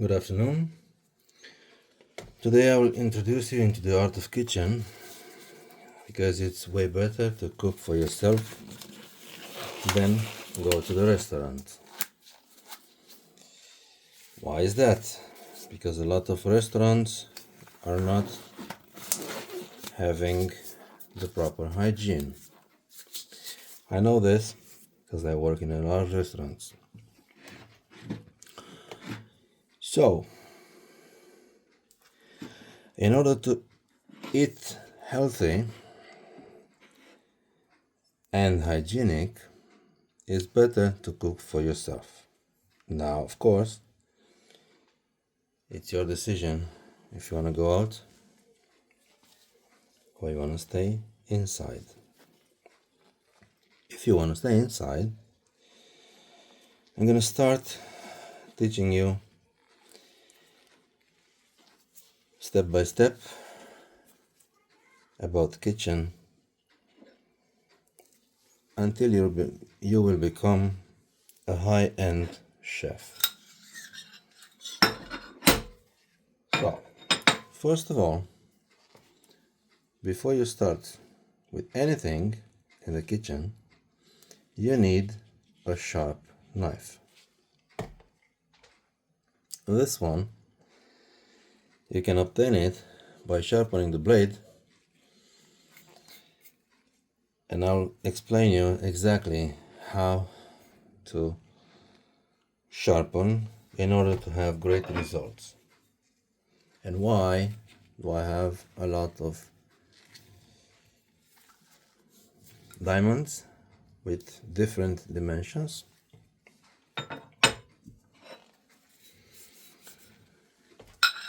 Good afternoon. Today I will introduce you into the art of kitchen because it's way better to cook for yourself than go to the restaurant. Why is that? Because a lot of restaurants are not having the proper hygiene. I know this because I work in a lot of restaurants. So, in order to eat healthy and hygienic, it's better to cook for yourself. Now, of course, it's your decision if you want to go out or you want to stay inside. If you want to stay inside, I'm going to start teaching you step by step about kitchen until you will become a high-end chef. So, first of all, before you start with anything in the kitchen, you need a sharp knife. This one, you can obtain it by sharpening the blade, and I'll explain you exactly how to sharpen in order to have great results. And why do I have a lot of diamonds with different dimensions?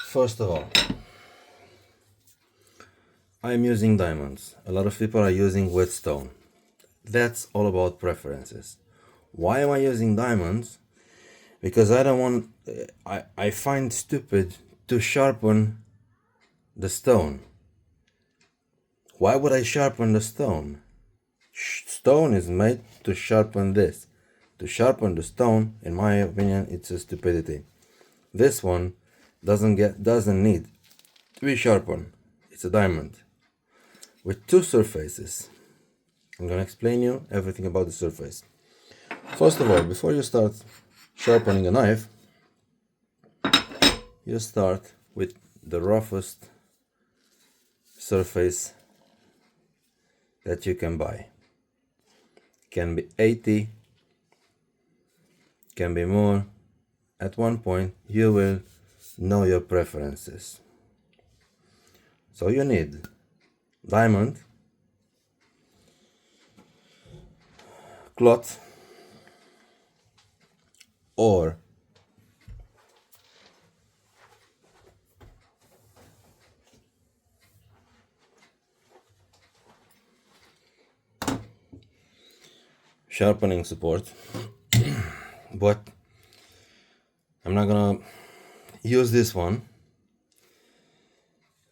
First of all, I'm using diamonds. A lot of people are using whetstone. That's all about preferences. Why am I using diamonds? Because I don't want, I find stupid to sharpen the stone. Why would I sharpen the stone? Stone is made to sharpen this. To sharpen the stone, in my opinion, it's a stupidity. This one doesn't need to be sharpened. It's a diamond with two surfaces. I'm gonna explain you everything about the surface. First of all, before you start sharpening a knife, you start with the roughest surface that you can buy. Can be 80, can be more. At one point you will know your preferences. So you need diamond, cloth, or sharpening support. But I'm not gonna use this one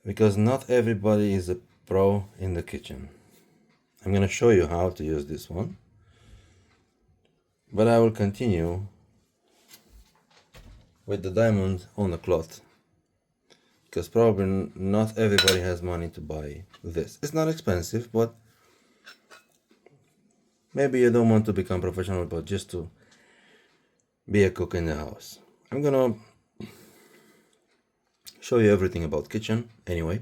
because not everybody is a pro in the kitchen. I'm gonna show you how to use this one, but I will continue with the diamond on the cloth because probably not everybody has money to buy this. It's not expensive, but maybe you don't want to become professional, but just to be a cook in the house. I'm gonna show you everything about kitchen anyway.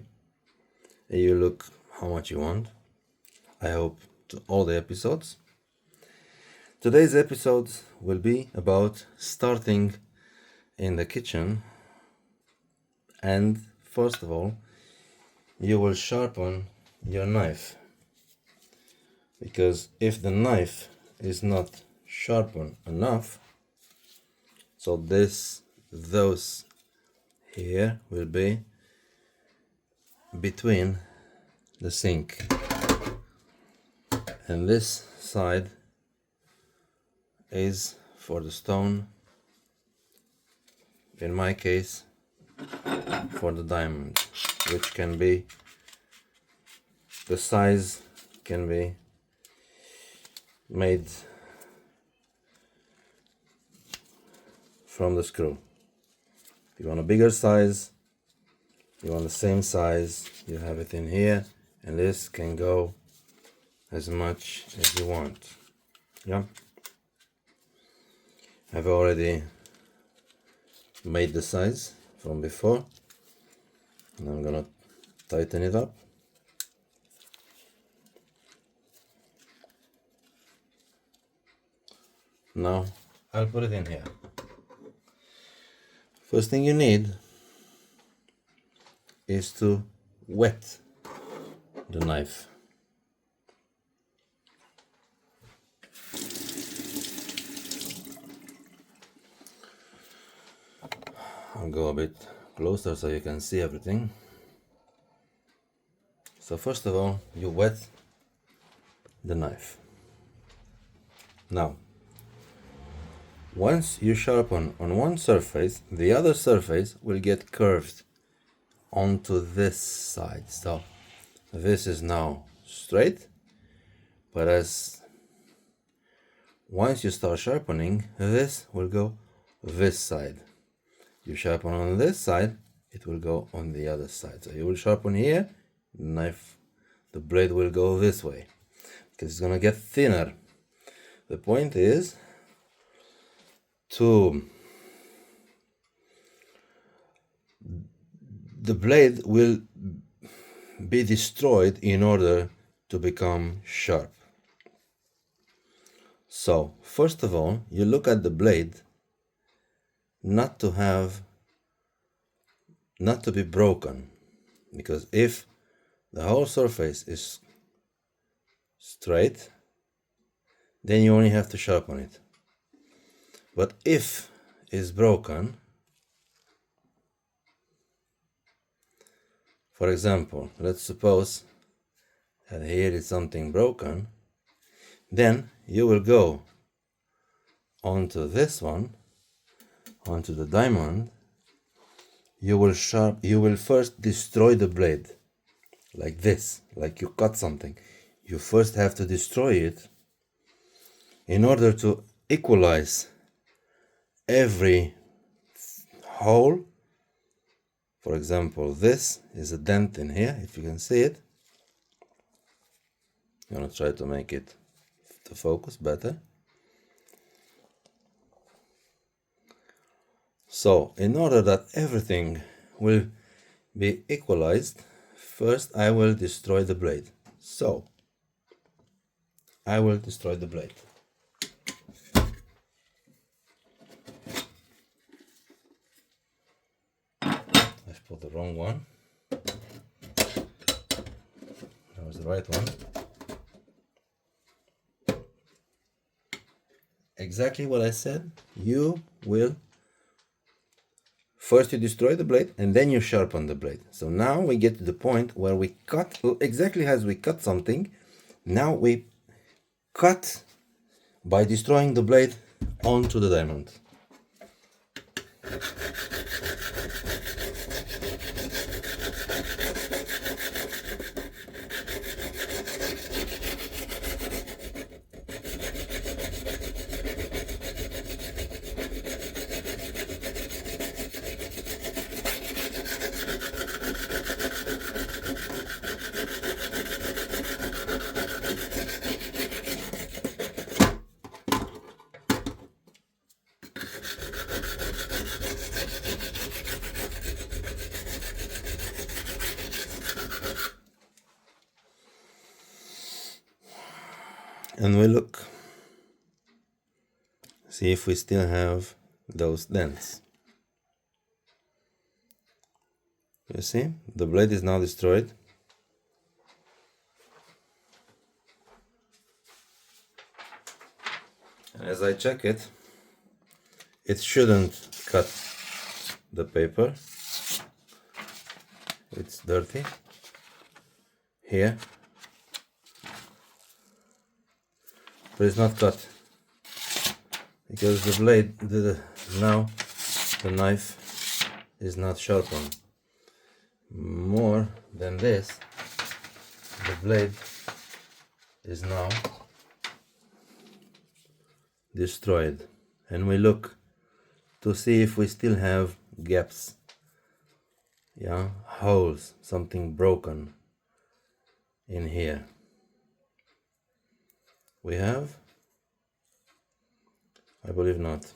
You look how much you want. I hope to all the episodes. Today's episode will be about starting in the kitchen, and first of all you will sharpen your knife, because if the knife is not sharpened enough, so those here will be between the sink, and this side is for the stone, in my case for the diamond, which can be, the size can be made from the screw. If you want a bigger size, you want the same size, you have it in here, and this can go as much as you want. Yeah, I've already made the size from before, and I'm gonna tighten it up. Now I'll put it in here. First thing you need is to wet the knife. I'll go a bit closer so you can see everything. So first of all, you wet the knife. Now, once you sharpen on one surface, the other surface will get curved onto this side. So this is now straight, but as once you start sharpening, this will go this side. You sharpen on this side, it will go on the other side. So you will sharpen here, the blade will go this way because it's gonna get thinner. The point is the blade will be destroyed in order to become sharp. So first of all, you look at the blade not to be broken, because if the whole surface is straight, then you only have to sharpen it. But if it's broken, for example, let's suppose that here is something broken, then you will go onto this one, onto the diamond. You will first destroy the blade, like this, like you cut something. You first have to destroy it in order to equalize every hole. For example, this is a dent in here, if you can see it. I'm gonna try to make it to focus better. So, in order that everything will be equalized, first I will destroy the blade. So, I will destroy the blade. I've put the wrong one. That was the right one. Exactly what I said. You will first you destroy the blade and then you sharpen the blade. So now we get to the point where we cut, exactly as we cut something. Now we cut by destroying the blade onto the diamond. And we look, see if we still have those dents. You see, the blade is now destroyed. And as I check it, it shouldn't cut the paper. It's dirty here, but it's not cut because the blade, now the knife is not sharpened. More than this, the blade is now destroyed, and we look to see if we still have gaps, yeah, holes, something broken in here. We have? I believe not.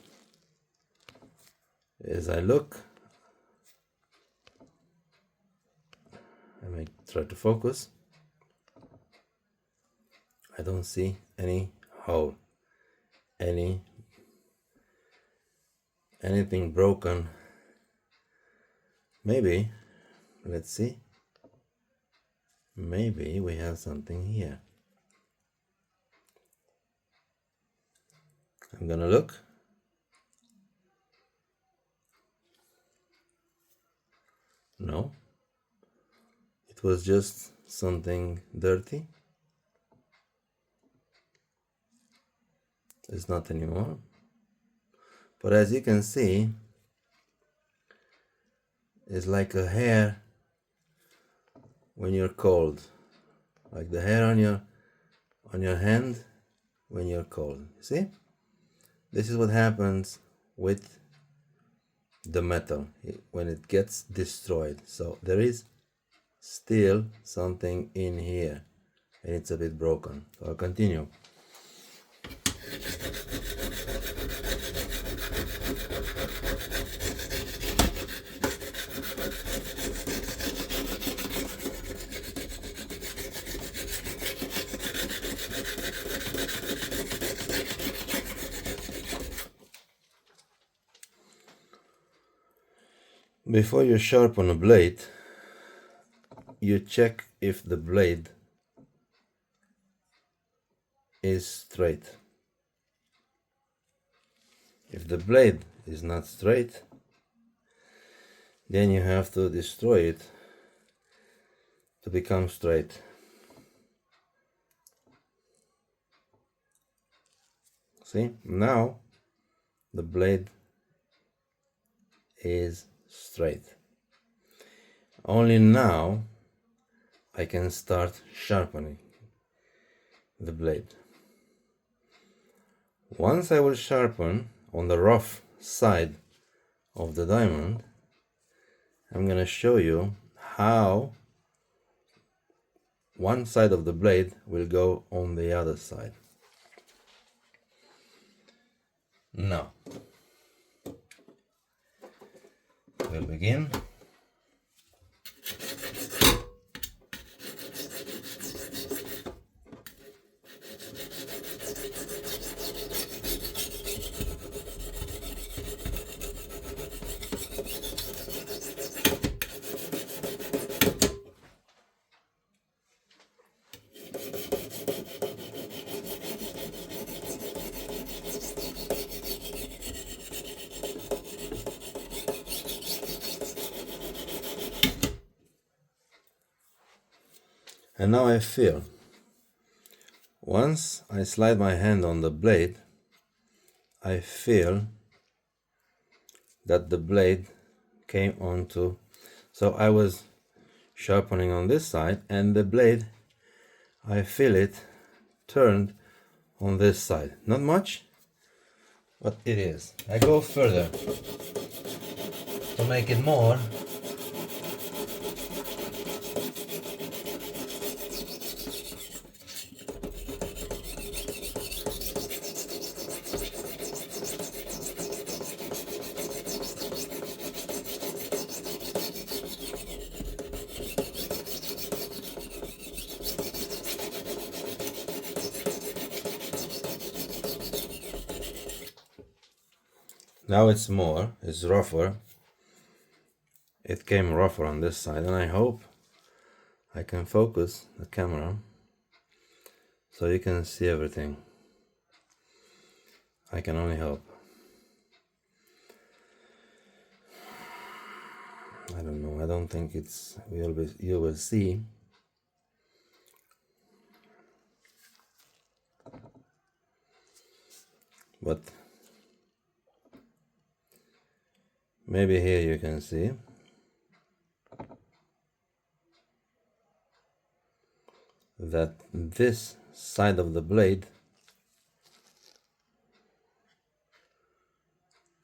As I look, I may try to focus. I don't see any hole, anything broken. Maybe, let's see. Maybe we have something here. I'm gonna look. No, it was just something dirty. It's not anymore. But as you can see, it's like a hair when you're cold, like the hair on your hand when you're cold. See, this is what happens with the metal when it gets destroyed. So there is still something in here and it's a bit broken. So I'll continue. Before you sharpen a blade, you check if the blade is straight. If the blade is not straight, then you have to destroy it to become straight. See, now the blade is straight. Only now I can start sharpening the blade. Once I will sharpen on the rough side of the diamond, I'm gonna show you how one side of the blade will go on the other side. Now, we'll begin. And now I feel, once I slide my hand on the blade, I feel that the blade came onto, so I was sharpening on this side and the blade, I feel it turned on this side. Not much, but it is. I go further to make it more. Now it's rougher. It came rougher on this side, and I hope I can focus the camera so you can see everything. I can only hope. I don't know, I don't think you will see. But maybe here you can see. That this side of the blade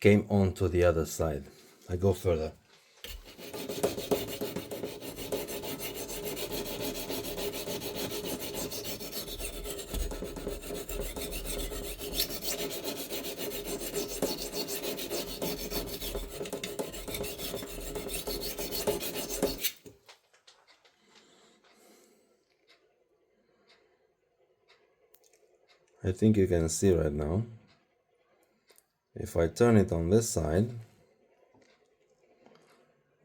came onto the other side. I go further. I think you can see right now. If I turn it on this side,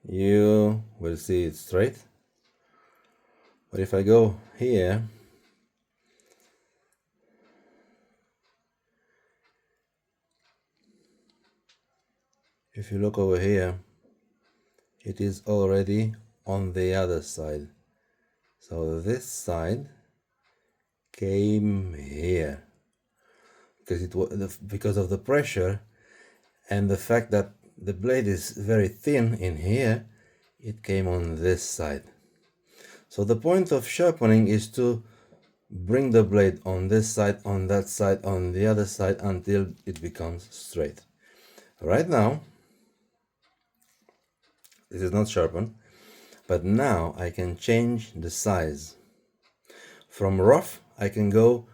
you will see it straight. But if I go here, if you look over here, it is already on the other side. So this side came here because it was because of the pressure and the fact that the blade is very thin in here, it came on this side. So the point of sharpening is to bring the blade on this side, on that side, on the other side until it becomes straight. Right now, this is not sharpened, but now I can change the size. From rough, I can go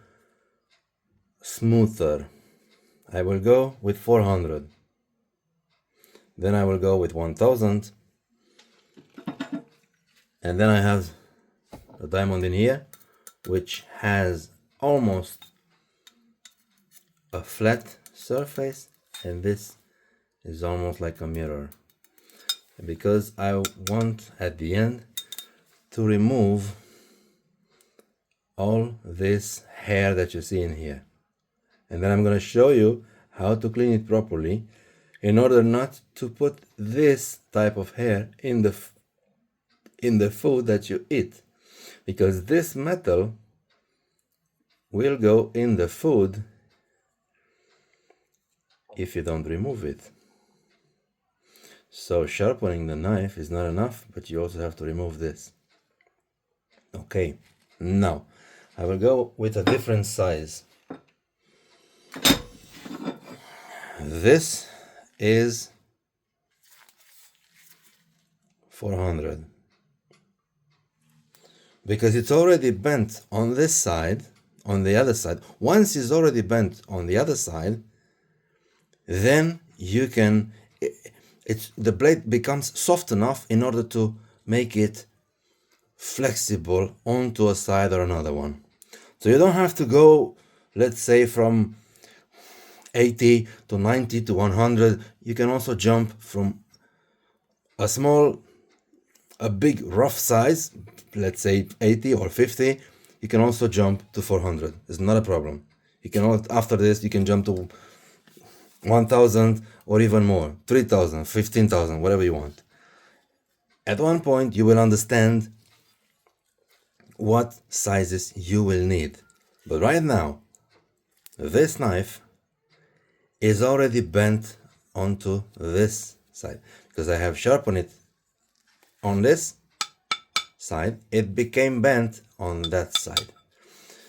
smoother. I will go with 400. Then I will go with 1000. And then I have a diamond in here, which has almost a flat surface, and this is almost like a mirror. Because I want at the end to remove all this hair that you see in here. And then I'm going to show you how to clean it properly in order not to put this type of hair in the food that you eat, because this metal will go in the food if you don't remove it. So sharpening the knife is not enough, but you also have to remove this. Okay, now I will go with a different size. This is 400 because it's already bent on this side, on the other side. Once it's already bent on the other side, then you can, the blade becomes soft enough in order to make it flexible onto a side or another one. So you don't have to go, let's say, from 80 to 90 to 100. You can also jump from a big rough size, let's say 80 or 50. You can also jump to 400. It's not a problem. You can, after this, you can jump to 1000 or even more, 3000, 15,000, whatever you want. At one point, you will understand what sizes you will need. But right now, this knife is already bent onto this side because I have sharpened it on this side. It became bent on that side.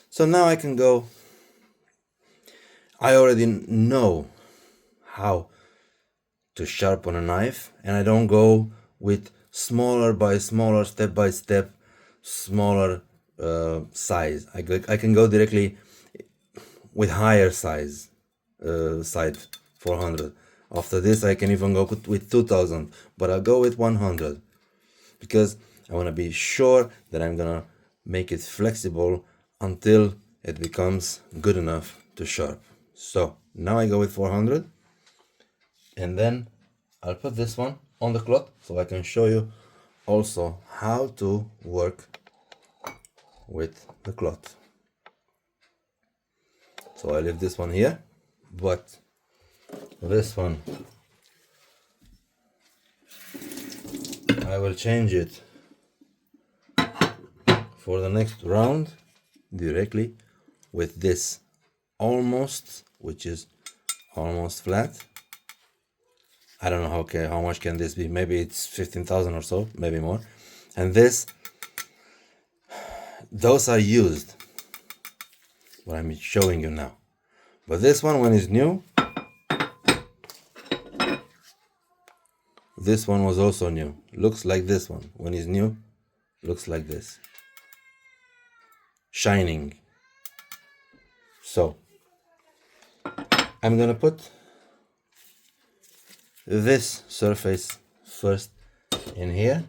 So now I can go. I already know how to sharpen a knife, and I don't go with smaller by smaller, step by step, smaller size. I can go directly with higher size, side 400. After this I can even go with 2000, but I'll go with 100 because I want to be sure that I'm gonna make it flexible until it becomes good enough to sharp. So now I go with 400, and then I'll put this one on the cloth so I can show you also how to work with the cloth. So I leave this one here, but this one I will change it for the next round directly with this almost, which is almost flat. I don't know how much can this be. Maybe it's 15,000 or so, maybe more. And those are used, what I'm showing you now. But this one, when it's new, This one was also new. Looks like this one. When it's new, looks like this. Shining. So, I'm gonna put this surface first in here.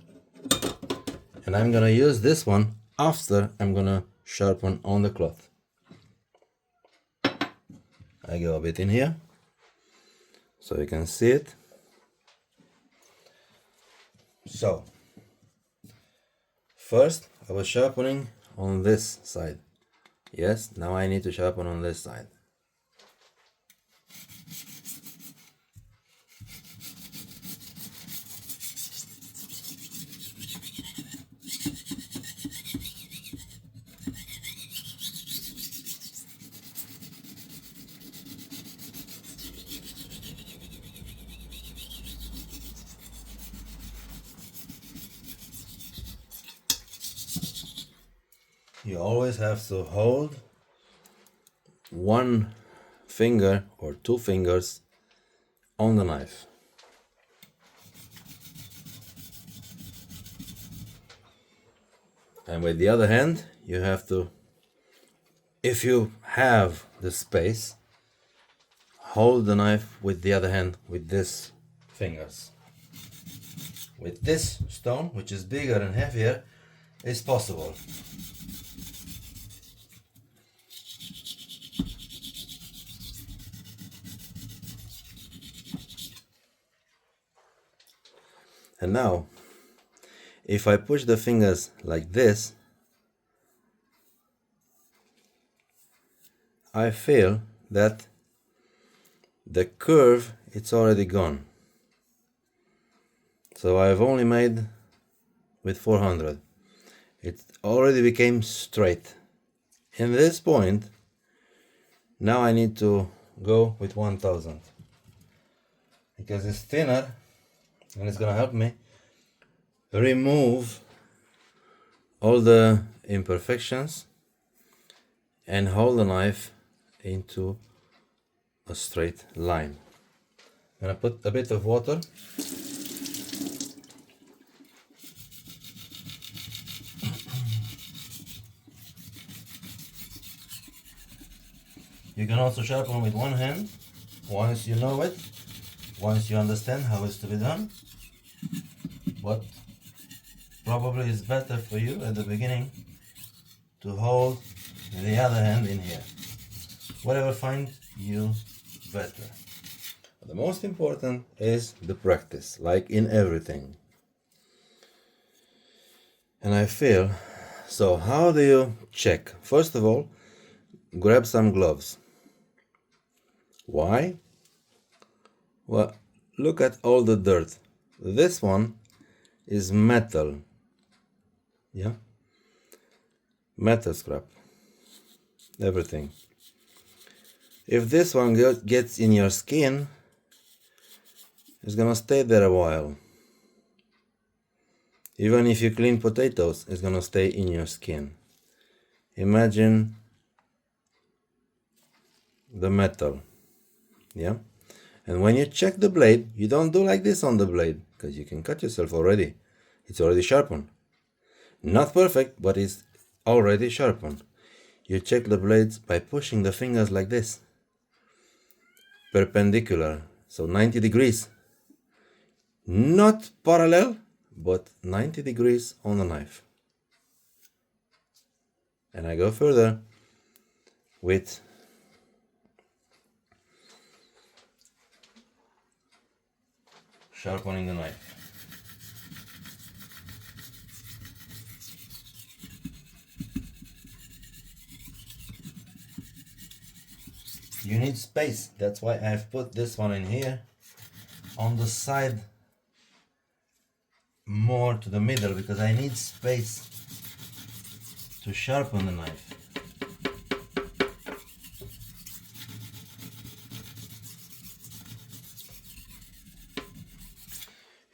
And I'm gonna use this one after I'm gonna sharpen on the cloth. I go a bit in here so you can see it. So first I was sharpening on this side. Yes, now I need to sharpen on this side. You always have to hold one finger or two fingers on the knife. And with the other hand, you have to, if you have the space, hold the knife with the other hand with these fingers. With this stone, which is bigger and heavier, it's possible. And now, if I push the fingers like this, I feel that the curve, it's already gone. So I've only made with 400. It already became straight. In this point, now I need to go with 1000 because it's thinner and it's gonna help me remove all the imperfections and hold the knife into a straight line. I'm gonna put a bit of water. You can also sharpen with one hand once you know it, once you understand how it's to be done. But probably it's better for you at the beginning to hold the other hand in here. Whatever finds you better. The most important is the practice, like in everything. And I feel, so how do you check? First of all, grab some gloves. Why? Well, look at all the dirt. This one is metal. Yeah? Metal scrap. Everything. If this one gets in your skin, it's gonna stay there a while. Even if you clean potatoes, it's gonna stay in your skin. Imagine the metal. Yeah? And when you check the blade, you don't do like this on the blade, because you can cut yourself already. It's already sharpened. Not perfect, but it's already sharpened. You check the blades by pushing the fingers like this. Perpendicular, so 90 degrees. Not parallel, but 90 degrees on the knife. And I go further with sharpening the knife. You need space, that's why I've put this one in here on the side more to the middle, because I need space to sharpen the knife.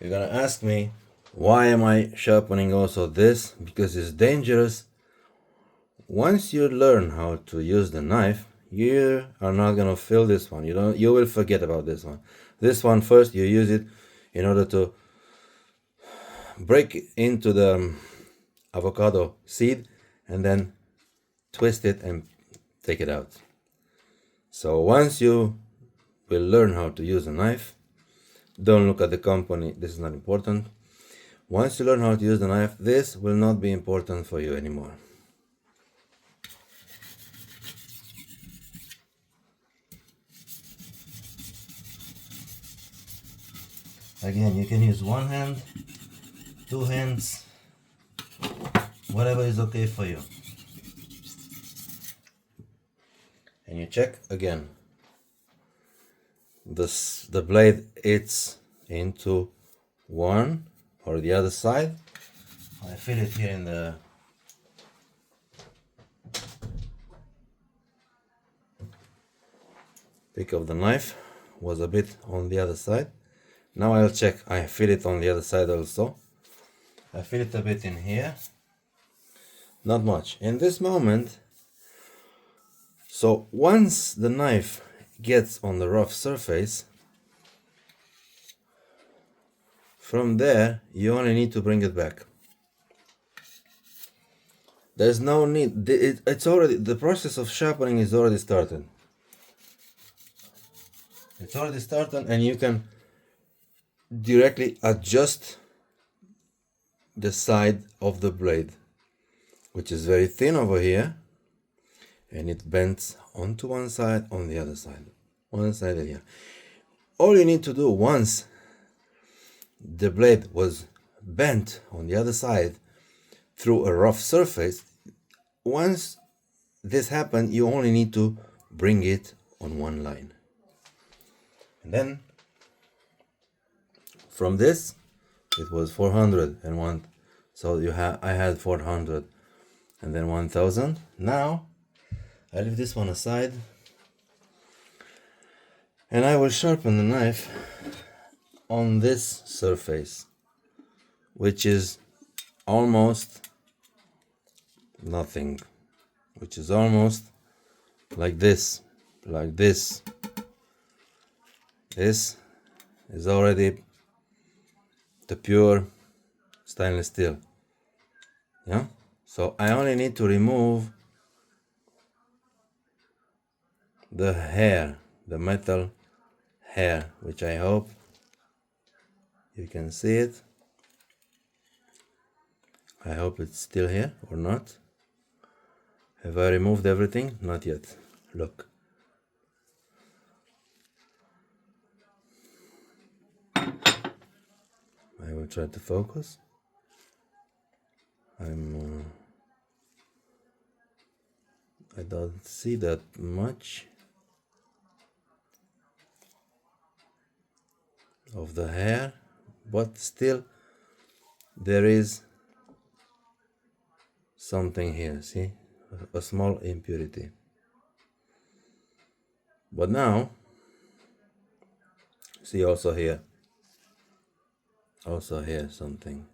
You're gonna ask me, why am I sharpening also this? Because it's dangerous. Once you learn how to use the knife, you are not gonna feel this one. You will forget about this one. This one first, you use it in order to break into the avocado seed and then twist it and take it out. So once you will learn how to use a knife, don't look at the company, this is not important. Once you learn how to use the knife, this will not be important for you anymore. Again, you can use one hand, two hands, whatever is okay for you. And you check again. The blade it's into one or the other side. I feel it here in the pick of the knife, was a bit on the other side. Now I'll check, I feel it on the other side also. I feel it a bit in here, not much. In this moment, so once the knife gets on the rough surface, from there you only need to bring it back. There's no need, it's already, the process of sharpening is already started. It's already started, and you can directly adjust the side of the blade, which is very thin over here, and it bends onto one side, on the other side, one side here. All you need to do once the blade was bent on the other side through a rough surface, once this happened, you only need to bring it on one line. And then from this, it was 401, so I had 400 and then 1000. Now I leave this one aside and I will sharpen the knife on this surface, which is almost nothing, which is almost like this, like this. This is already the pure stainless steel. Yeah, so I only need to remove the hair, the metal hair, which I hope you can see it. I hope it's still here or not. Have I removed everything? Not yet. Look. I will try to focus. I don't see that much of the hair, but still there is something here, see, a small impurity. But now see also here something,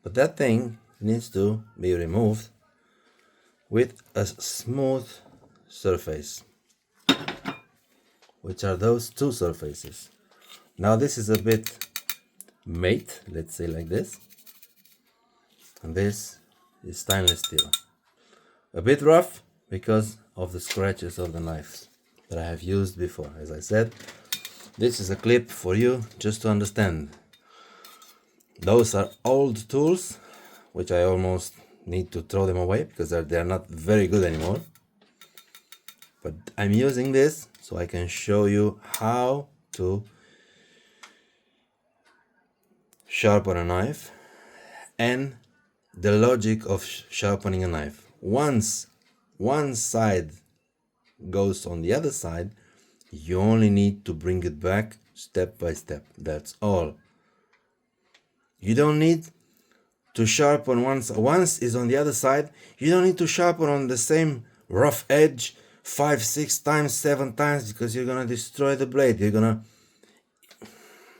but that thing needs to be removed with a smooth surface, which are those two surfaces. Now this is a bit matte, let's say like this, and this is stainless steel, a bit rough because of the scratches of the knives that I have used before. As I said, this is a clip for you just to understand. Those are old tools, which I almost need to throw them away because they're not very good anymore. But I'm using this so I can show you how to sharpen a knife and the logic of sharpening a knife. Once one side goes on the other side, you only need to bring it back step by step. That's all. You don't need to sharpen once is on the other side. You don't need to sharpen on the same rough edge 5, 6 times, 7 times, because you're gonna destroy the blade. You're gonna,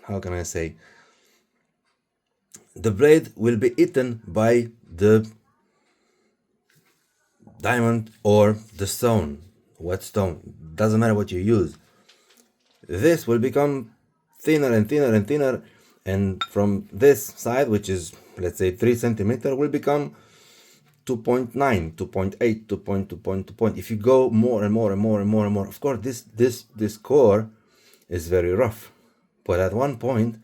how can I say, the blade will be eaten by the diamond or the stone, whetstone, doesn't matter what you use. This will become thinner and thinner and thinner, and from this side, which is let's say 3 centimeter, will become 2.9, 2.8, 2.2. If you go more and more and more and more and more, of course this core is very rough, but at one point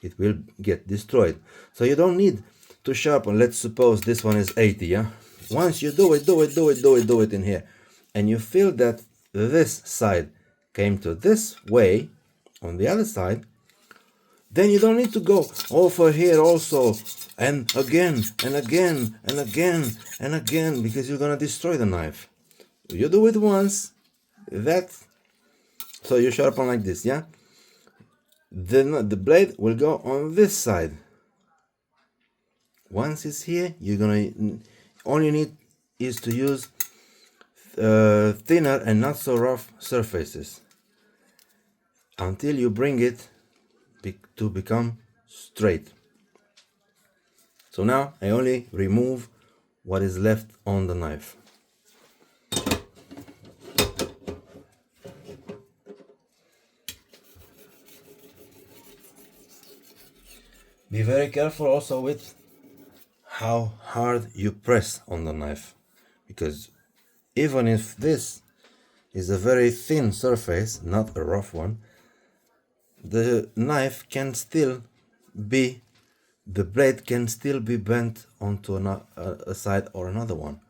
it will get destroyed. So you don't need to sharpen. Let's suppose this one is 80, yeah. Once you do it in here, and you feel that this side came to this way on the other side, then you don't need to go over here also and again and again and again and again, because you're gonna destroy the knife. You do it once, so you sharpen like this, yeah. Then the blade will go on this side. Once it's here, all you need is to use thinner and not so rough surfaces until you bring it to become straight. So now I only remove what is left on the knife. Be very careful also with how hard you press on the knife, because even if this is a very thin surface, not a rough one, the knife can still be, the blade can still be bent onto a side or another one,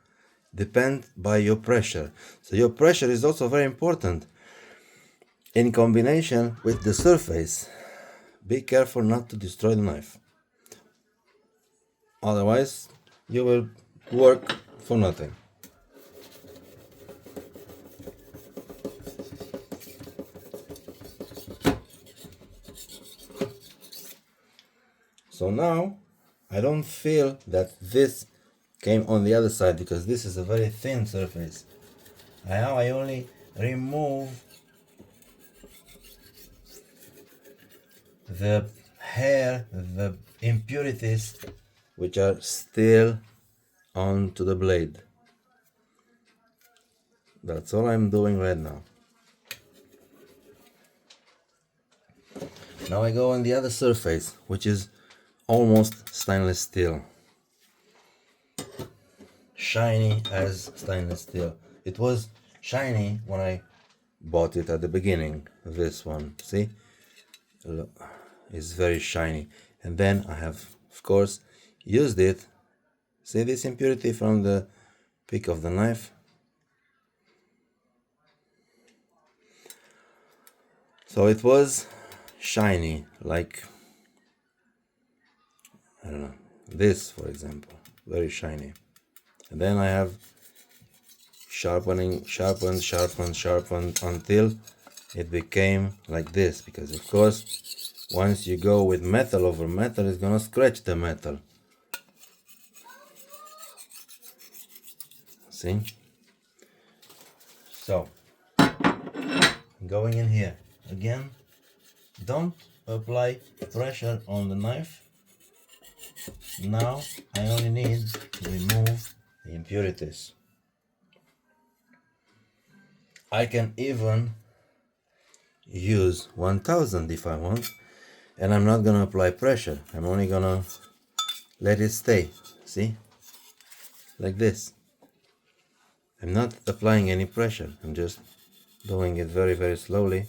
depend by your pressure. So your pressure is also very important in combination with the surface. Be careful not to destroy the knife, otherwise you will work for nothing. So now I don't feel that this came on the other side, because this is a very thin surface. Now I only remove the hair, the impurities which are still onto the blade. That's all I'm doing right now. Now I go on the other surface, which is almost stainless steel, shiny as stainless steel. It was shiny when I bought it at the beginning. This one, see, look, it's very shiny. And then I have, of course, used it. See this impurity from the peak of the knife? So it was shiny, like, I don't know, this for example, very shiny. And then I have sharpened until it became like this, because of course once you go with metal over metal, it's gonna scratch the metal. See? So going in here again, don't apply pressure on the knife. Now I only need to remove the impurities. I can even use 1000 if I want, and I'm not gonna apply pressure. I'm only gonna let it stay. See? Like this. I'm not applying any pressure. I'm just doing it very, very slowly,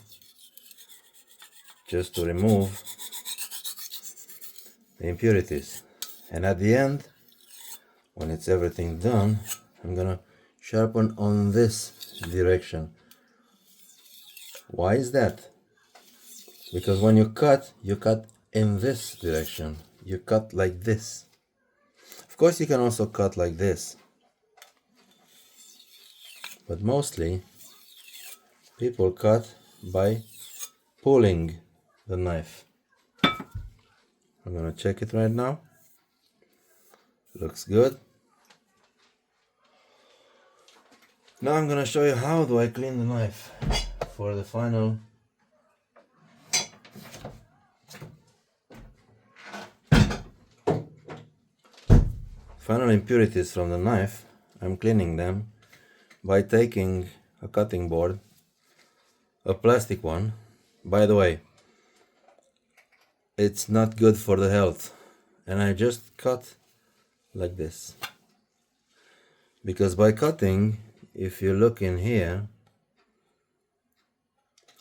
just to remove the impurities. And at the end, when it's everything done, I'm gonna sharpen on this direction. Why is that? Because when you cut in this direction. You cut like this. Of course you can also cut like this, but mostly people cut by pulling the knife. I'm gonna check it right now. Looks good. Now I'm gonna show you how do I clean the knife for the final impurities from the knife. I'm cleaning them by taking a cutting board, a plastic one. By the way, it's not good for the health. And I just cut like this, because by cutting, if you look in here,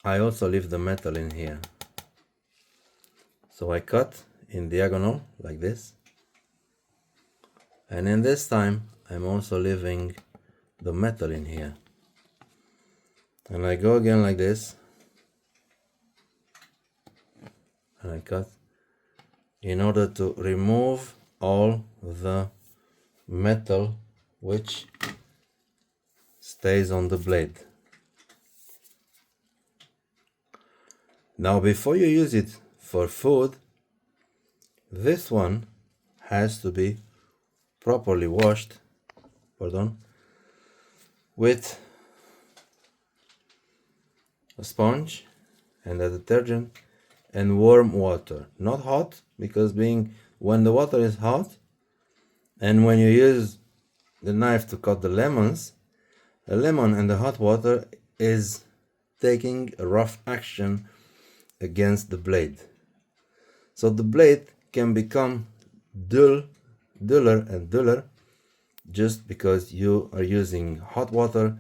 I also leave the metal in here. So I cut in diagonal like this, and in this time I'm also leaving the metal in here, and I go again like this, and I cut in order to remove all the metal which stays on the blade. Now before you use it for food, this one has to be properly washed, with a sponge and a detergent and warm water, not hot, because when the water is hot and when you use the knife to cut the lemons, the lemon and the hot water is taking a rough action against the blade, so the blade can become duller and duller just because you are using hot water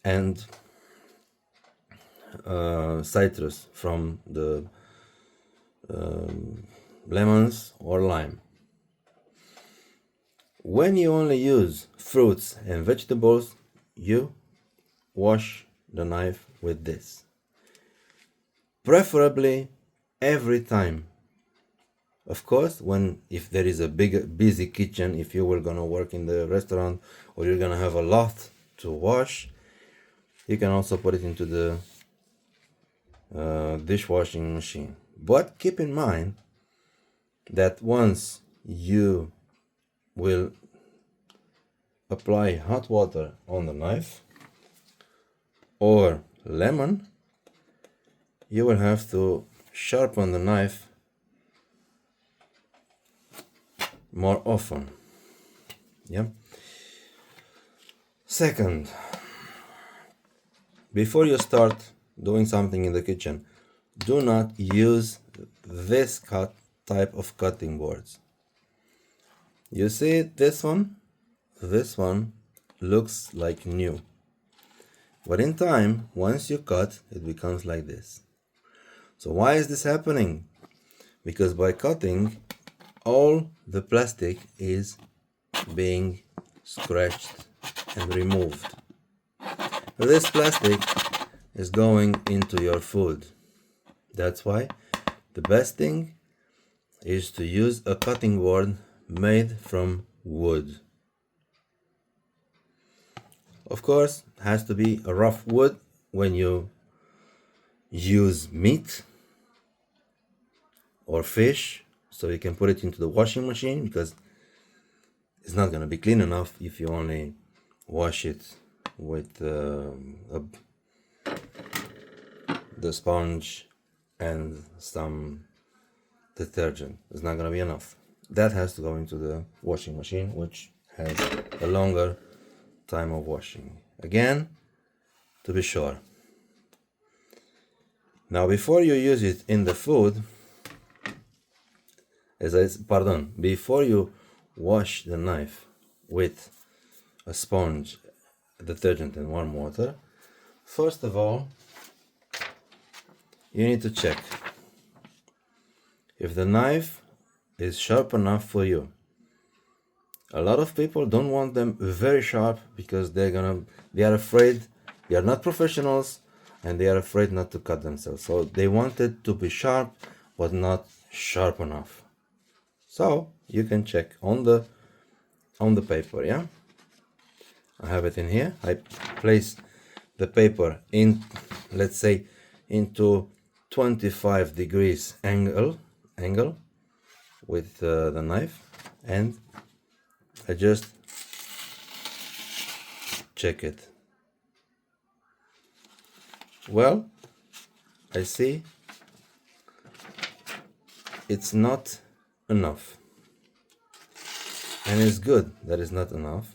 and citrus from the lemons or lime. When you only use fruits and vegetables, you wash the knife with this, preferably every time. Of course, if there is a big busy kitchen, if you were gonna work in the restaurant or you're gonna have a lot to wash, you can also put it into the dishwashing machine. But keep in mind that once you will apply hot water on the knife or lemon, you will have to sharpen the knife more often. Yeah. Second, before you start doing something in the kitchen, do not use this type of cutting boards. You see this one? This one looks like new, but in time, once you cut, it becomes like this. So why is this happening? Because by cutting, all the plastic is being scratched and removed. This plastic is going into your food. That's why the best thing is to use a cutting board made from wood. Of course, it has to be a rough wood when you use meat or fish, so you can put it into the washing machine, because it's not going to be clean enough if you only wash it with the sponge and some detergent. It's not going to be enough. That has to go into the washing machine, which has a longer time of washing. Again, to be sure. Now, before you use it in the food, before you wash the knife with a sponge, detergent and warm water, first of all, you need to check if the knife is sharp enough for you. A lot of people don't want them very sharp because they are afraid, they are not professionals, and they are afraid not to cut themselves. So they want it to be sharp, but not sharp enough. So you can check on the paper, yeah? I have it in here. I place the paper in, let's say, into 25 degrees angle with the knife, and I just check it. Well, I see it's not enough, and it's good that it's not enough,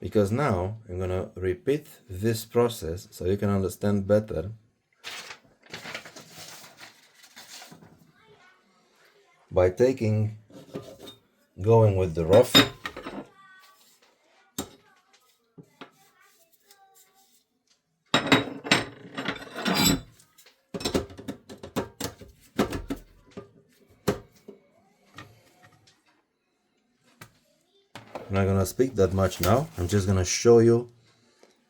because now I'm gonna repeat this process so you can understand better. by going with the rough. I'm not gonna speak that much now. I'm just gonna show you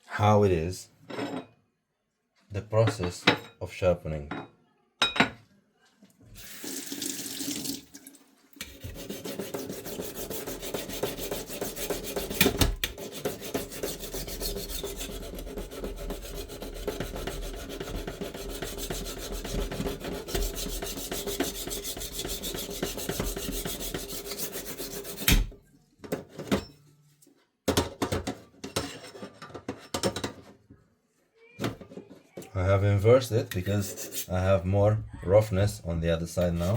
how it is, the process of sharpening. I have inversed it because I have more roughness on the other side now.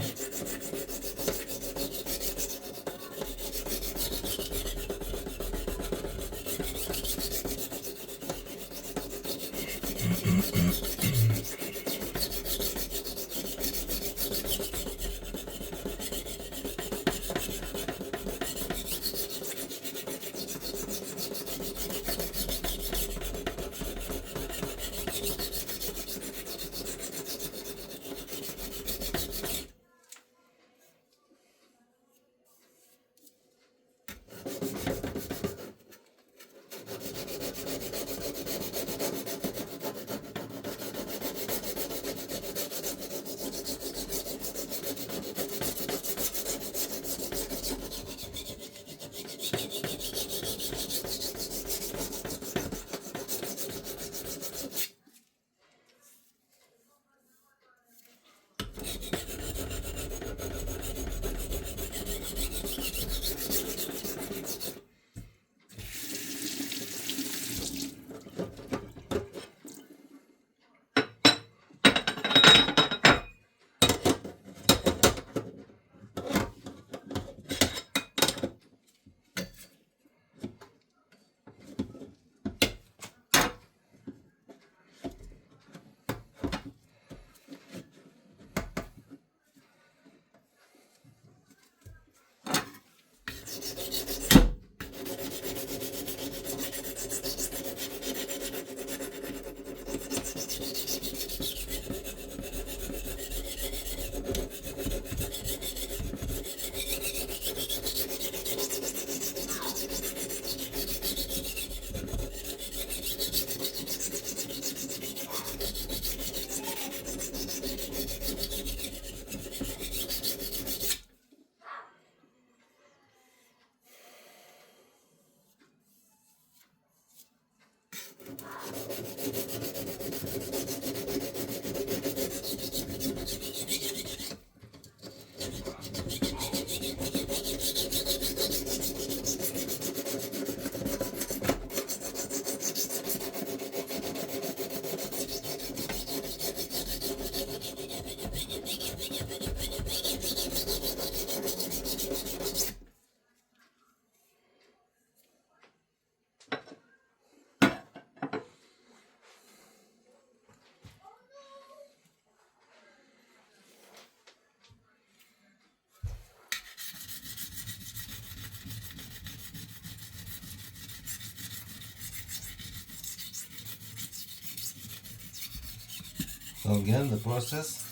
So again, the process,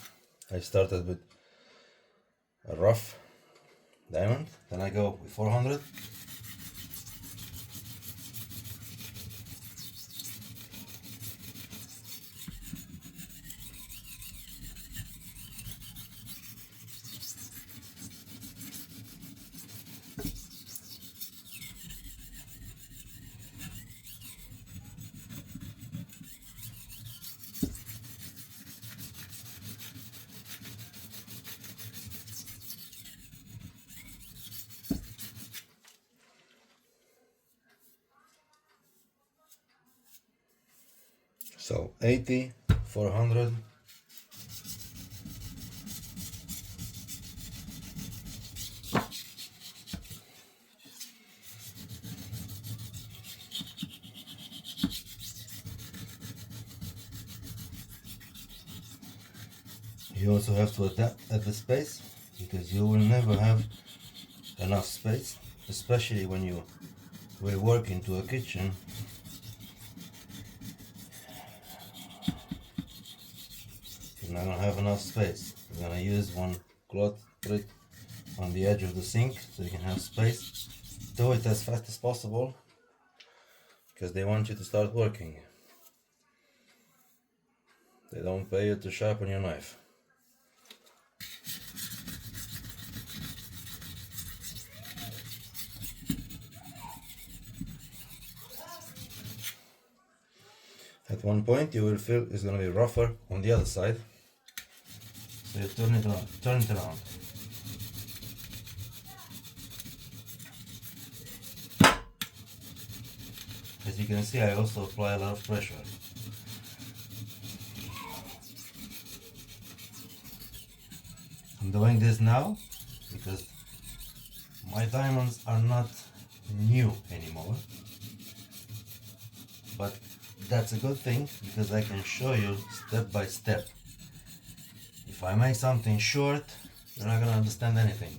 I started with a rough diamond, then I go with 400. So 80, 400. You also have to adapt at the space. because you will never have enough space, especially when you will work into a kitchen. You're not gonna have enough space. You're gonna use one cloth, put it on the edge of the sink so you can have space. Do it as fast as possible because they want you to start working. They don't pay you to sharpen your knife. At one point you will feel it's going to be rougher on the other side, so you turn it around. As you can see, I also apply a lot of pressure. I'm doing this now because my diamonds are not new anymore, but that's a good thing because I can show you step by step. If I make something short, you're not gonna understand anything.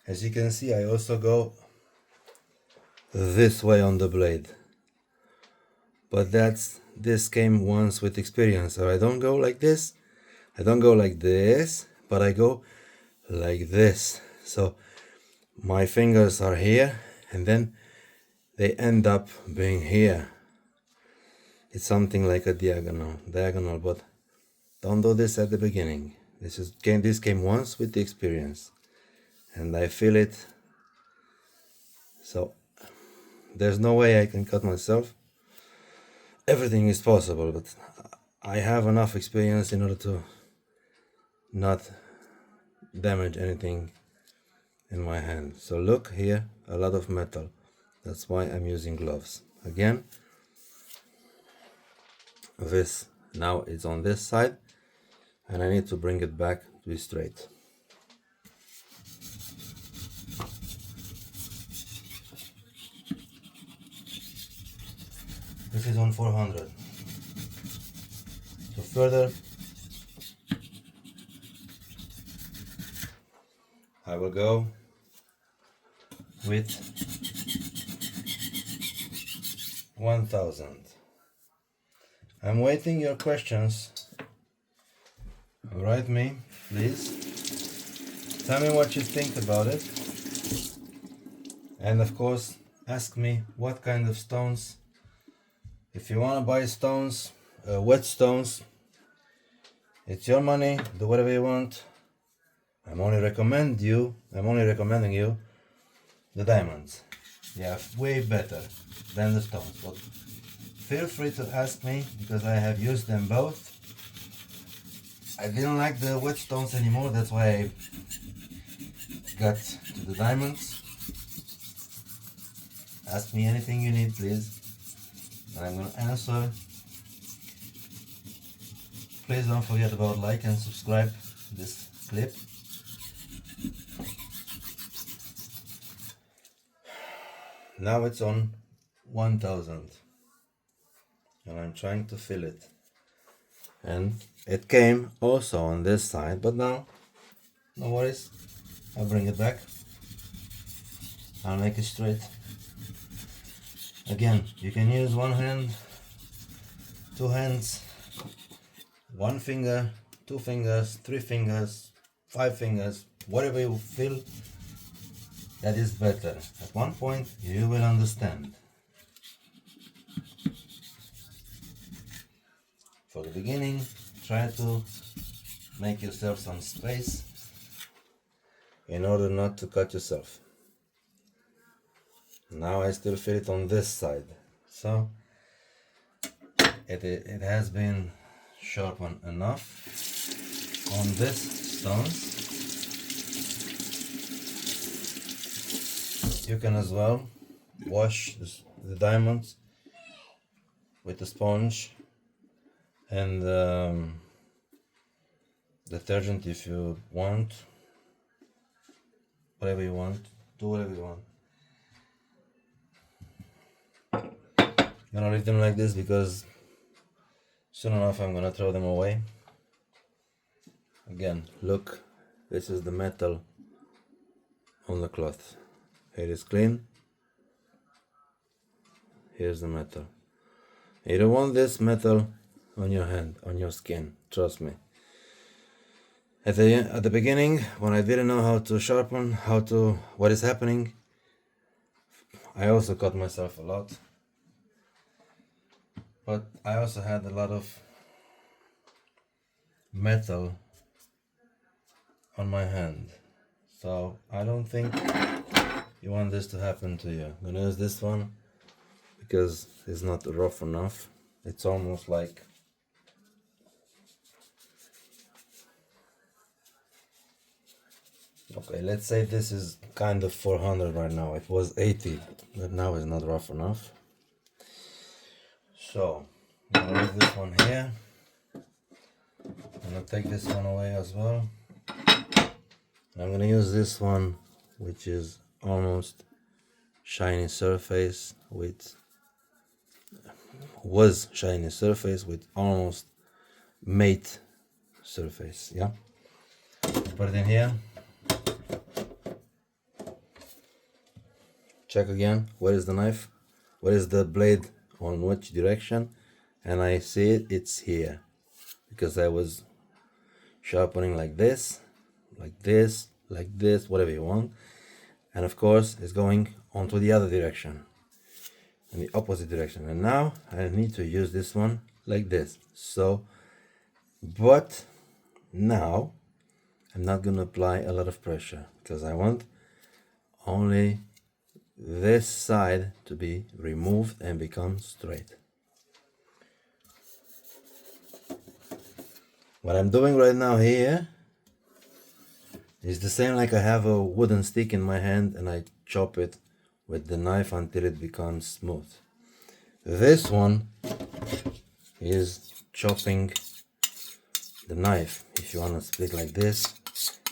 As you can see, I also go this way on the blade, but this came once with experience. So I don't go like this, I don't go like this, but I go like this. So my fingers are here and then they end up being here. It's something like a diagonal, but don't do this at the beginning. This came once with the experience, and I feel it. So there's no way I can cut myself. Everything is possible, but I have enough experience in order to not damage anything in my hand. So look here, a lot of metal. That's why I'm using gloves. Again, this now it's on this side, and I need to bring it back to be straight. This is on 400. So further, I will go with 1000. I'm waiting your questions. Write me, please. Tell me what you think about it. And of course, ask me what kind of stones. If you want to buy stones, wet stones, it's your money, do whatever you want. I'm only recommending you the diamonds. They are way better than the stones, but feel free to ask me because I have used them both. I didn't like the wet stones anymore, that's why I got to the diamonds. Ask me anything you need, please, and I'm gonna answer. Please don't forget about like and subscribe this clip. Now it's on 1000 and I'm trying to fill it, and it came also on this side, but now no worries, I'll bring it back, I'll make it straight. Again, you can use one hand, two hands, one finger, two fingers, three fingers, 5 fingers, whatever you feel that is better. At one point you will understand. For the beginning, try to make yourself some space in order not to cut yourself. Now I still feel it on this side, so it has been sharpened enough on this stones. You can as well wash the diamonds with a sponge and detergent if you want. whatever you want, do whatever you want. I'm gonna leave them like this because soon enough I'm gonna throw them away. Again, look, this is the metal on the cloth. It is clean. Here's the metal. You don't want this metal on your hand, on your skin, trust me. At the beginning, when I didn't know how to sharpen, what is happening, I also cut myself a lot. But I also had a lot of metal on my hand. So I don't think you want this to happen to you. I'm gonna use this one because it's not rough enough. It's almost like okay, let's say this is kind of 400 right now. It was 80, but now it's not rough enough. So I'm gonna leave this one here. I'm gonna take this one away as well. I'm gonna use this one, which is almost shiny surface with shiny surface with almost matte surface. Yeah, put it in here. Check again. Where is the knife? Where is the blade? On which direction? And I see it. It's here because I was sharpening like this, like this, like this, whatever you want. And of course, it's going onto the other direction, in the opposite direction. And now I need to use this one like this. So, but now I'm not going to apply a lot of pressure because I want only this side to be removed and become straight. What I'm doing right now here is the same like I have a wooden stick in my hand and I chop it with the knife until it becomes smooth. This one is chopping the knife, if you want to split like this,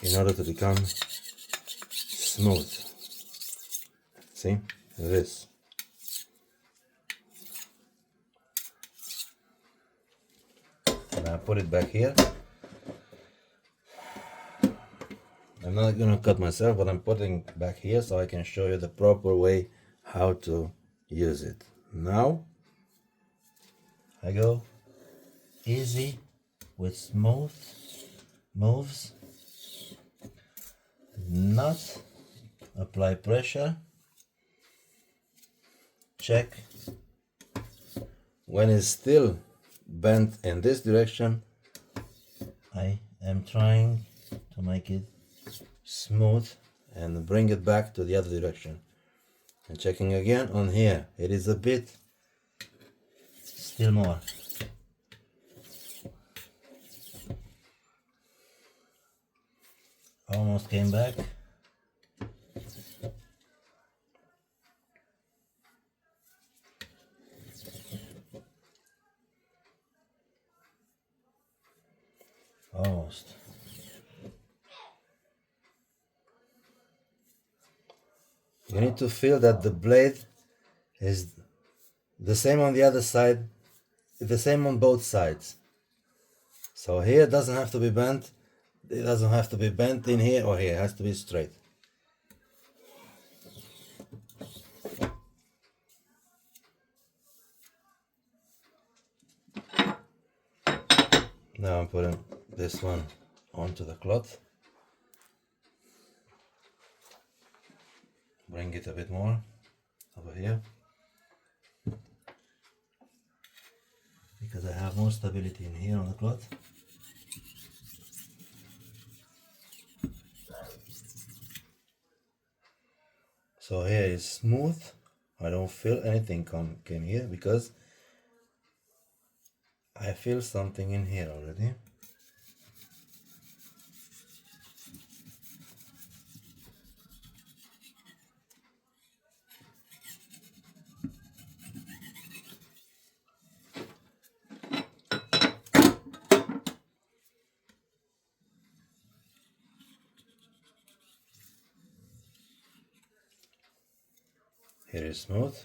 in order to become smooth. See? This. And I put it back here. I'm not gonna cut myself, but I'm putting back here so I can show you the proper way how to use it. Now I go easy with smooth moves, not apply pressure. Check when it's still bent in this direction. I am trying to make it smooth and bring it back to the other direction, and checking again on here. It is a bit still more. Almost came back. Almost. You need to feel that the blade is the same on the other side, the same on both sides. So here it doesn't have to be bent, it doesn't have to be bent in here or here, it has to be straight. Now I'm putting this one onto the cloth. Bring it a bit more over here, because I have more stability in here on the cloth. So here is smooth. I don't feel anything came here because I feel something in here already. Here is smooth.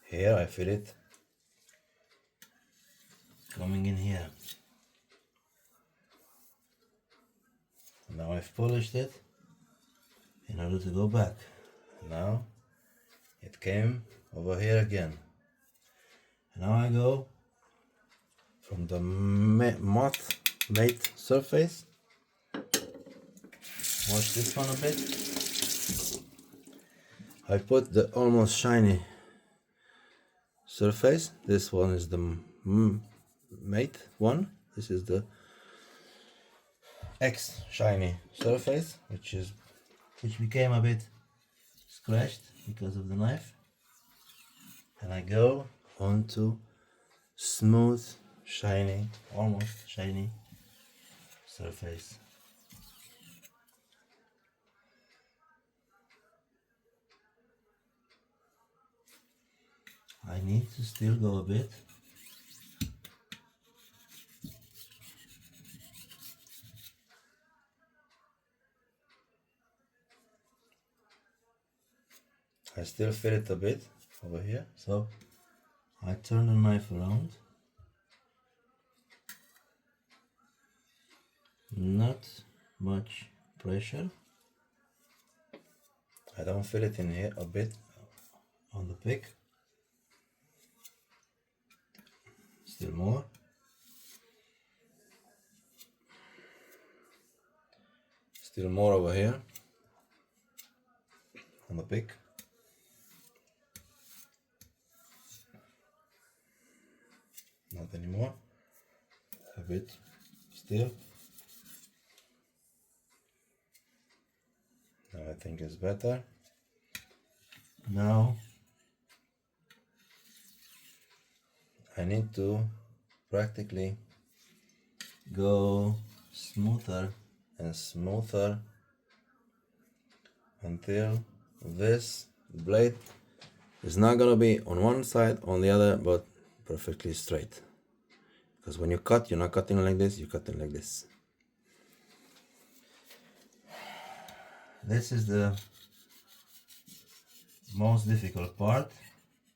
Here I feel it coming in here. Now I've polished it in order to go back. Now it came over here again. Now I go from the matte surface, wash this one a bit. I put the almost shiny surface. This one is the matte one. This is the X shiny surface, which became a bit scratched because of the knife. And I go onto smooth, shiny, almost shiny surface. I need to still go a bit. I still feel it a bit over here, so I turn the knife around. Not much pressure. I don't feel it in here a bit on the pick. Still more. Still more over here on the pick. Not anymore. A bit still. Now I think it's better. Now I need to practically go smoother and smoother until this blade is not gonna be on one side, on the other, but perfectly straight. Because when you cut, you're not cutting like this, you're cutting like this. This is the most difficult part,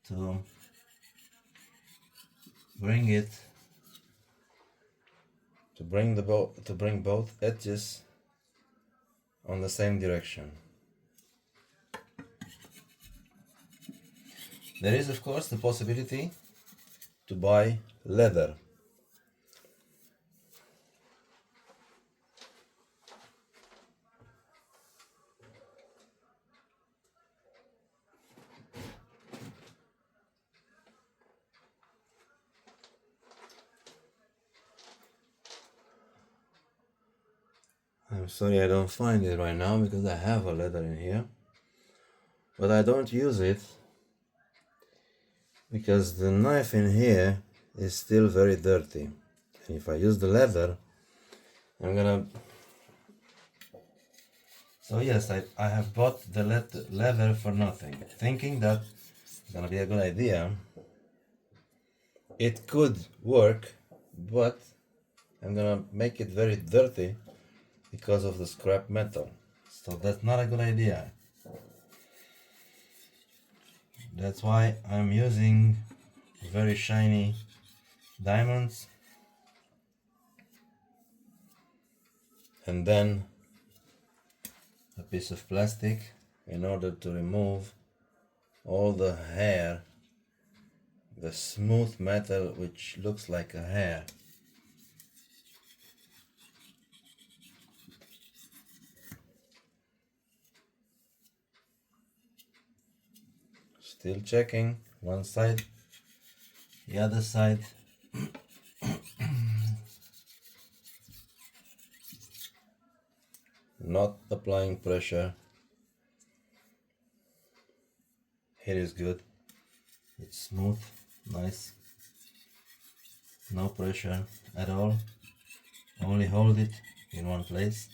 to bring it, to bring both edges on the same direction. There is of course the possibility to buy leather. I'm sorry I don't find it right now because I have a leather in here, but I don't use it because the knife in here is still very dirty, and if I use the leather I'm gonna... So yes, I have bought the leather for nothing, thinking that it's gonna be a good idea. It could work, but I'm gonna make it very dirty because of the scrap metal, so that's not a good idea. That's why I'm using very shiny diamonds, and then a piece of plastic in order to remove all the hair, the smooth metal which looks like a hair. Still checking one side, the other side. Not applying pressure. It is good. It's smooth, nice. No pressure at all. Only hold it in one place,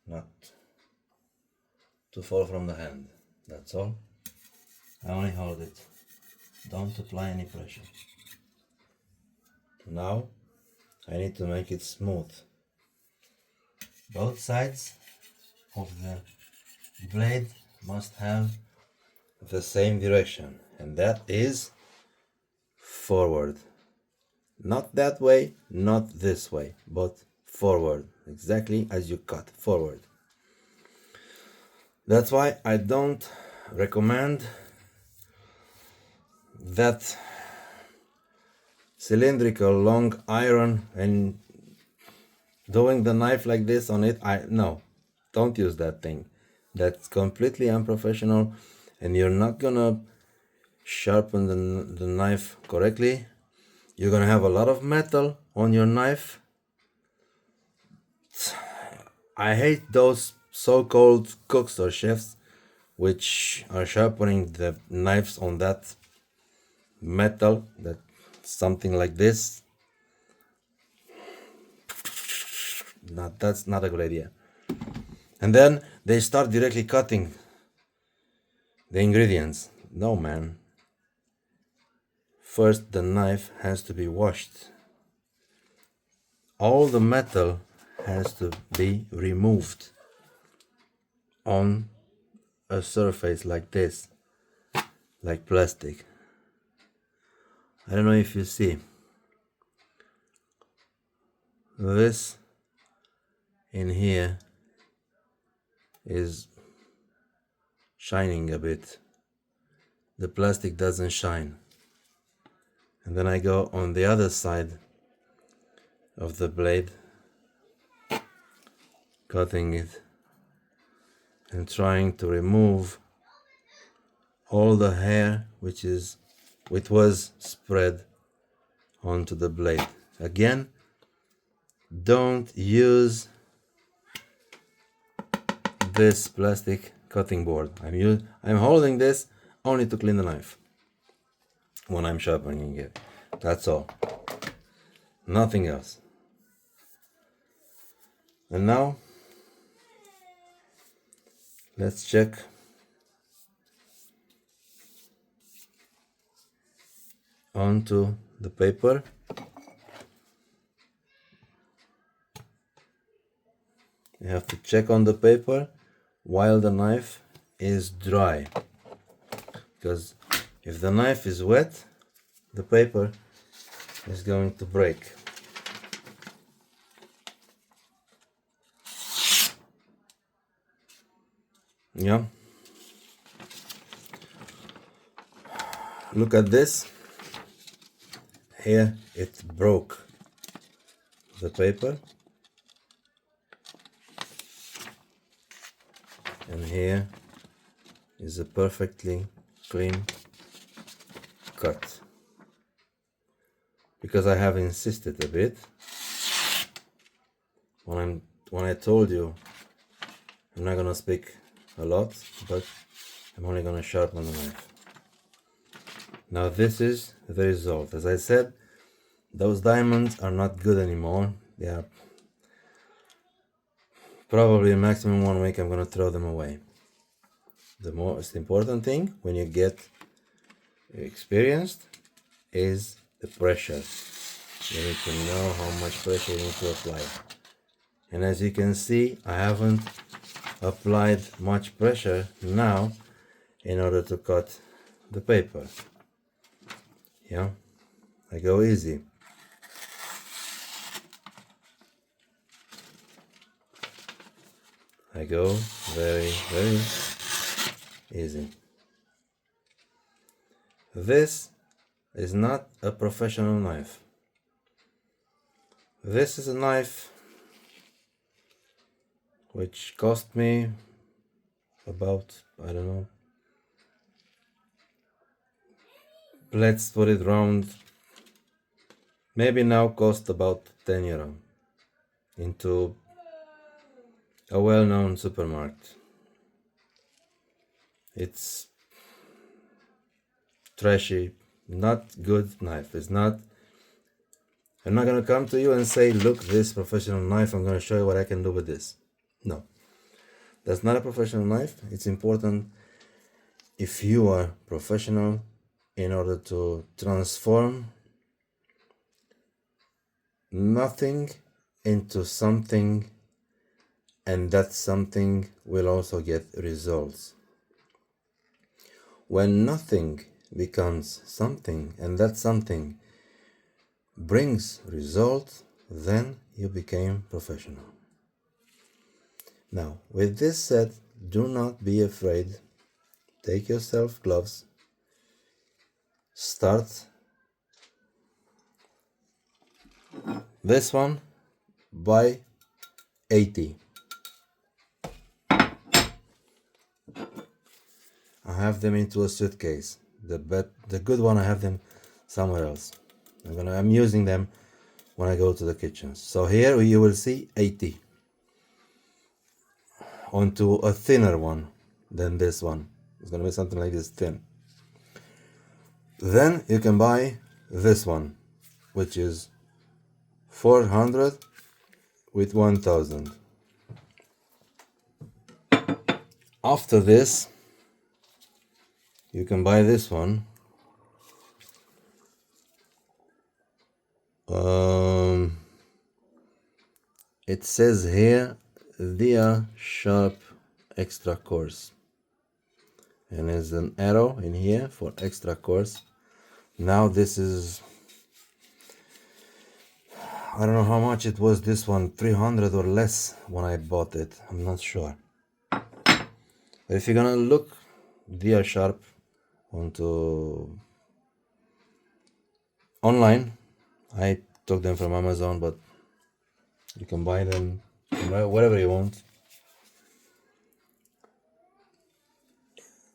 not to fall from the hand. That's all. I only hold it. Don't apply any pressure. Now I need to make it smooth. Both sides of the blade must have the same direction, and that is forward. Not that way, not this way, but forward, exactly as you cut forward. That's why I don't recommend that cylindrical long iron and doing the knife like this on it. No, don't use that thing. That's completely unprofessional, and you're not gonna sharpen the knife correctly. You're gonna have a lot of metal on your knife. I hate those so-called cooks or chefs which are sharpening the knives on that metal, that something like this. That's not a good idea. And then they start directly cutting the ingredients. No, man. First, the knife has to be washed. All the metal has to be removed on a surface like this, like plastic. I don't know if you see. This in here is shining a bit. The plastic doesn't shine. And then I go on the other side of the blade, cutting it and trying to remove all the hair which was spread onto the blade. Again, don't use this plastic cutting board. I'm holding this only to clean the knife when I'm sharpening it. That's all. Nothing else. And now let's check onto the paper. You have to check on the paper while the knife is dry, because if the knife is wet, the paper is going to break. Yeah. Look at this. Here it broke the paper, and here is a perfectly clean cut. Because I have insisted a bit when I told you I'm not gonna speak a lot, but I'm only gonna sharpen the knife. Now this is the result. As I said, those diamonds are not good anymore. They are probably a maximum 1 week. I'm gonna throw them away. The most important thing when you get experienced is the pressure. You need to know how much pressure you need to apply. And as you can see, I haven't applied much pressure now in order to cut the paper. Yeah, I go easy. I go very, very easy. This is not a professional knife. This is a knife which cost me about, I don't know, let's put it round, maybe now cost about 10 euro into a well-known supermarket. It's trashy, not good knife. It's not. I'm not gonna come to you and say, look, this professional knife, I'm gonna show you what I can do with this. No, that's not a professional knife. It's important, if you are professional, in order to transform nothing into something, and that something will also get results. When nothing becomes something and that something brings result, then you became professional. Now, with this said, do not be afraid. Take yourself gloves. Start this one by 80. I have them into a suitcase. The good one, I have them somewhere else. I'm using them when I go to the kitchens. So here you will see 80 onto a thinner one than this one. It's gonna be something like this thin. Then you can buy this one, which is 400 with 1000. After this, you can buy this one. It says here Dia Sharp Extra Course, and there's an arrow in here for extra course. Now this is, I don't know how much it was, this one, 300 or less when I bought it, I'm not sure. But if you're gonna look Dia Sharp onto online, I took them from Amazon, but you can buy them wherever you want.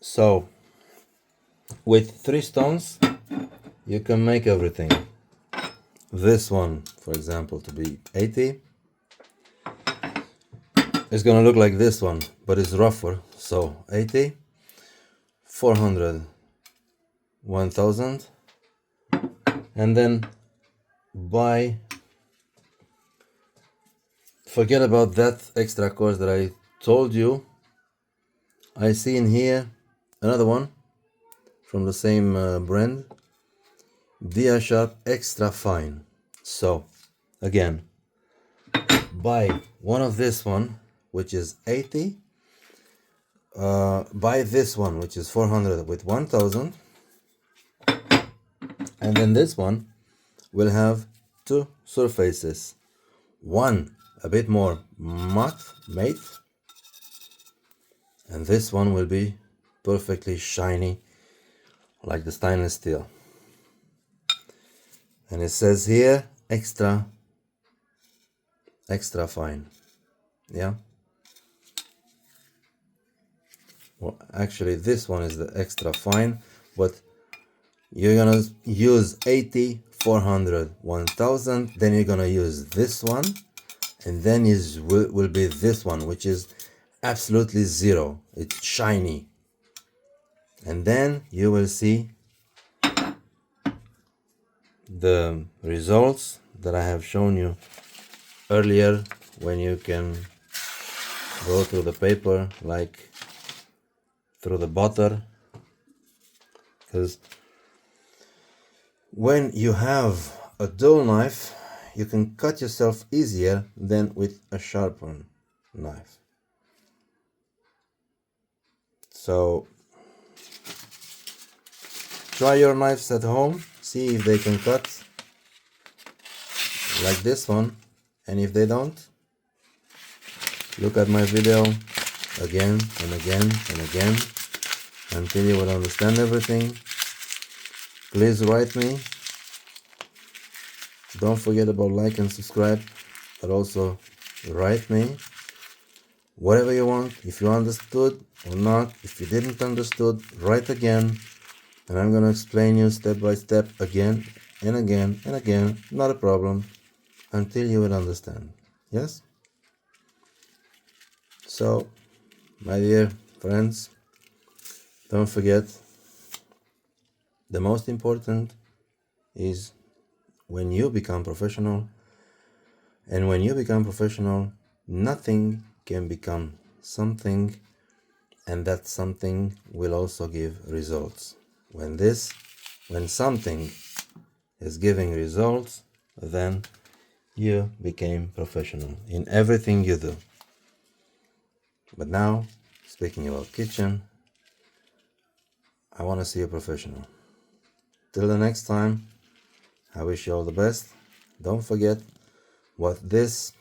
So with 3 stones you can make everything. This one, for example, to be 80, it's gonna look like this one, but it's rougher. So 80, 400, 1000, and then buy, forget about that extra course that I told you. I see in here another one from the same brand, Dia Sharp Extra Fine. So again, buy one of this one, which is 80, buy this one, which is 400 with 1000, and then this one will have 2 surfaces, one a bit more matte, and this one will be perfectly shiny like the stainless steel. And it says here extra fine. Yeah, well, actually this one is the extra fine, but you're gonna use 80, 400, 1000, then you're gonna use this one, and then will be this one, which is absolutely zero. It's shiny, and then you will see the results that I have shown you earlier, when you can go through the paper like through the butter, because when you have a dull knife you can cut yourself easier than with a sharpened knife. So try your knives at home, see if they can cut like this one, and if they don't, look at my video again and again and again until you will understand everything. Please write me. Don't forget about like and subscribe, but also write me whatever you want. If you understood or not, if you didn't understood, write again, and I'm gonna explain you step by step again and again and again, not a problem, until you will understand. Yes? So, my dear friends, don't forget, the most important is when you become professional, and when you become professional, nothing can become something, and that something will also give results. When something is giving results, then you became professional in everything you do. But now, speaking about kitchen, I want to see a professional. Till the next time, I wish you all the best. Don't forget what this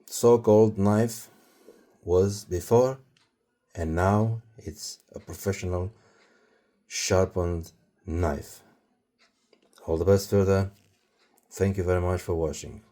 so-called knife was before, and now it's a professional sharpened knife. All the best further. Thank you very much for watching.